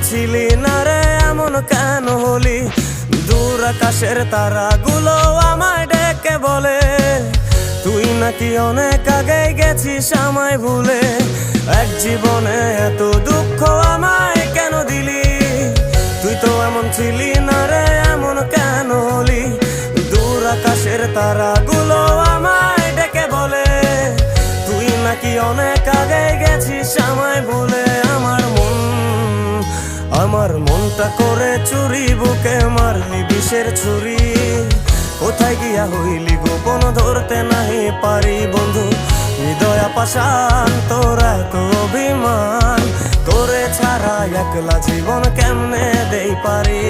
ছিলি না রে এমন কেন হলি? দূর আকাশের তারাগুলো আমায় ডেকে বলে তুই নাকি অনেক আগে গেছিস আমায় ভুলে। এক জীবনে এত দুঃখ আমায় কেন দিলি? তুই তো এমন ছিলি না রে এমন কেন হলি? দূর আকাশের তারাগুলো আমায় ডেকে বলে তুই নাকি অনেক আগে গেছিস আমায় ভুলে। আমার মনটা করে চুরি, বুকে মারলি বিষের ছুরি। কোথায় গিয়া হইলি গোপন ধরতে নাহি পারি বন্ধু। হৃদয় পাষাণ তোর এত অভিমান, তোরে ছাড়া একলা জীবন কেমনে দেই পারি।